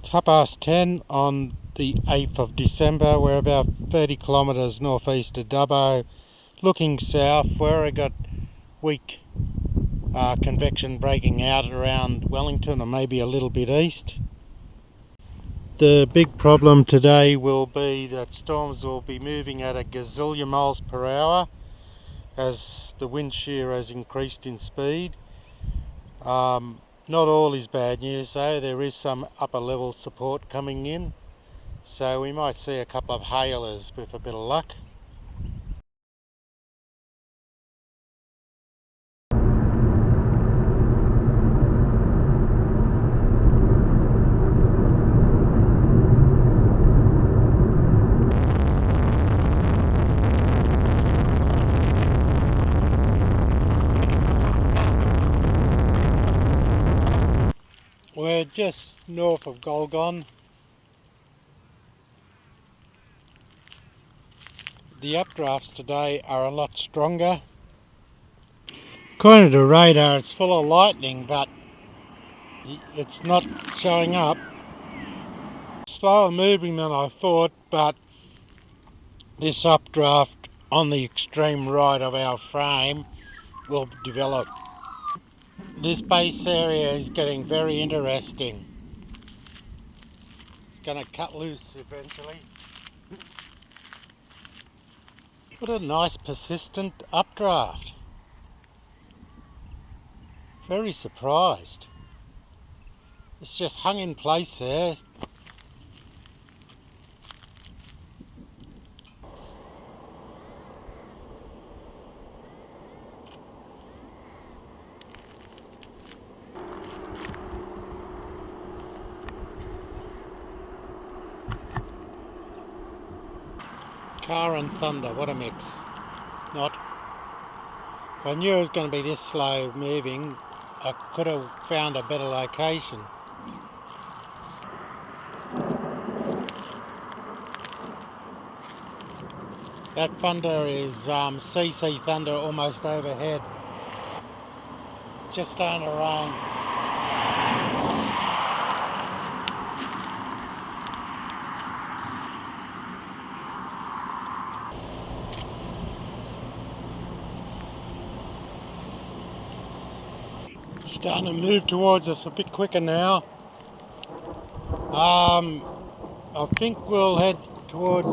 It's 10:30 on the 8th of December. We're about 30 kilometres northeast of Dubbo, looking south where I got weak convection breaking out around Wellington or maybe a little bit east. The big problem today will be that storms will be moving at a gazillion miles per hour as the wind shear has increased in speed. Not all is bad news though. There is some upper level support coming in, so we might see a couple of hailers with a bit of luck. We're just north of Gulgong. The updrafts today are a lot stronger. According to the radar, it's full of lightning, but it's not showing up. Slower moving than I thought, but this updraft on the extreme right of our frame will develop. This base area is getting very interesting. It's going to cut loose eventually. What a nice persistent updraft. Very surprised. It's just hung in place there. Car and thunder, what a mix. Not. If I knew it was going to be this slow moving, I could have found a better location. That thunder is CC thunder almost overhead. Just starting to rain. Starting to move towards us a bit quicker now. I think we'll head towards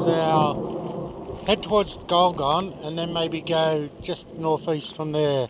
Gulgong and then maybe go just northeast from there.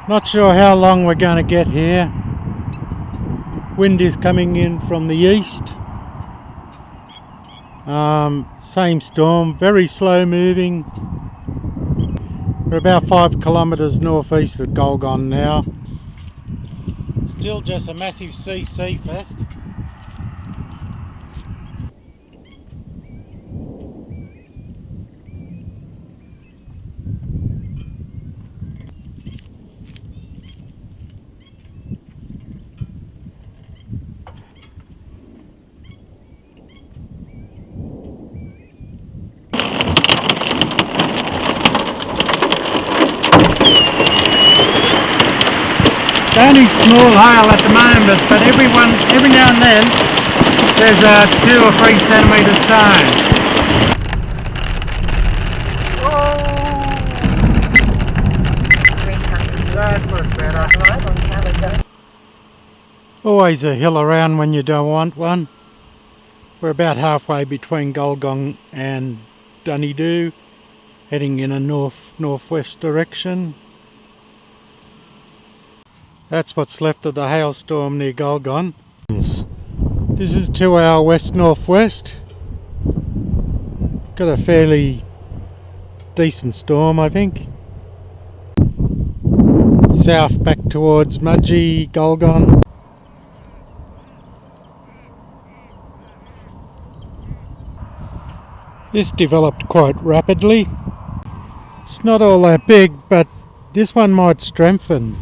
Not sure how long we're going to get here. Wind is coming in from the east. Same storm, very slow moving. We're about 5 kilometres northeast of Gulgong now. Still just a massive CC fest. Only small hail at the moment, but every now and then there's a 2 or 3 centimetre stone. That was better. Always a hill around when you don't want one. We're about halfway between Gulgong and Dubbo, heading in a north-northwest direction. That's what's left of the hailstorm near Gulgong. This is to our west-northwest. Got a fairly decent storm, I think. South back towards Mudgee, Gulgong. This developed quite rapidly. It's not all that big, but this one might strengthen.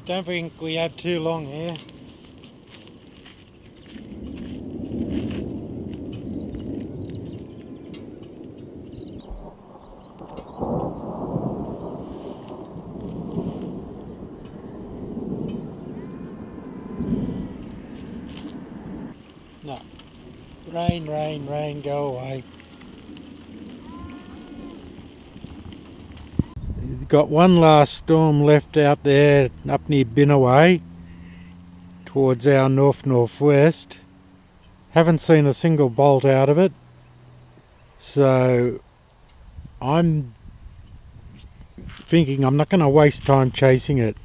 Don't think we have too long here. No. Rain, rain, rain, go away. Got one last storm left out there up near Binaway towards our north-northwest. Haven't seen a single bolt out of it, so I'm thinking I'm not going to waste time chasing it.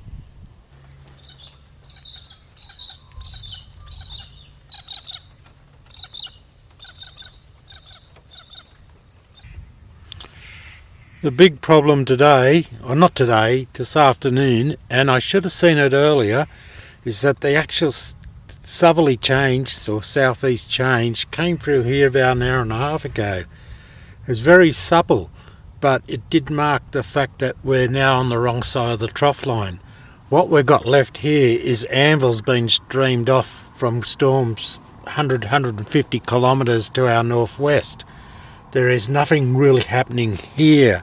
The big problem today, or not today, this afternoon, and I should have seen it earlier, is that the actual southerly change, or southeast change, came through here about an hour and a half ago. It was very supple, but it did mark the fact that we're now on the wrong side of the trough line. What we've got left here is anvils being streamed off from storms 150 kilometres to our northwest. There is nothing really happening here.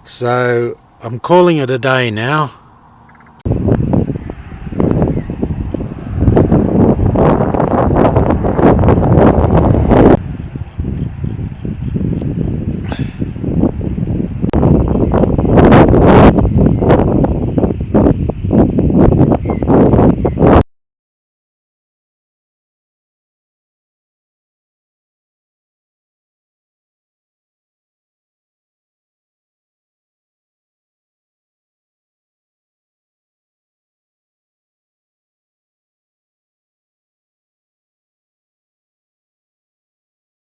So I'm calling it a day now.